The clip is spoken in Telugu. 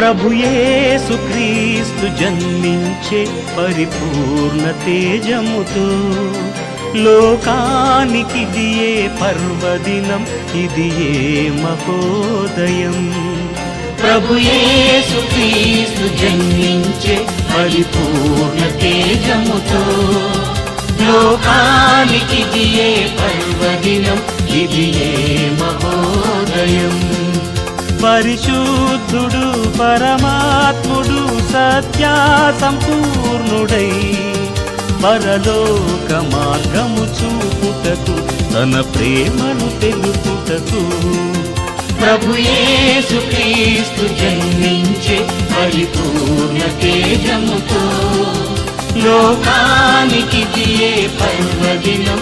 ప్రభు యేసు క్రీస్తు జన్మించే పరిపూర్ణ తేజముతో లోకానికి దియే పర్వదినం, ఇది ఏ మహోదయం. ప్రభు యేసు క్రీస్తు జన్మించే పరిపూర్ణ తేజముతో లోకానికి దియే పర్వదినం, ఇది ఏ మహోదయం. పరిశుద్ధుడు పరమాత్ముడు సత్యా సంపూర్ణుడై పరలోక మార్గము చూపుటకు తన ప్రేమను తెలుపుటకు ప్రభు యేసు క్రీస్తు జన్మించే పరిపూర్ణ తేజముతో లోకానికి దియే పర్వదినం,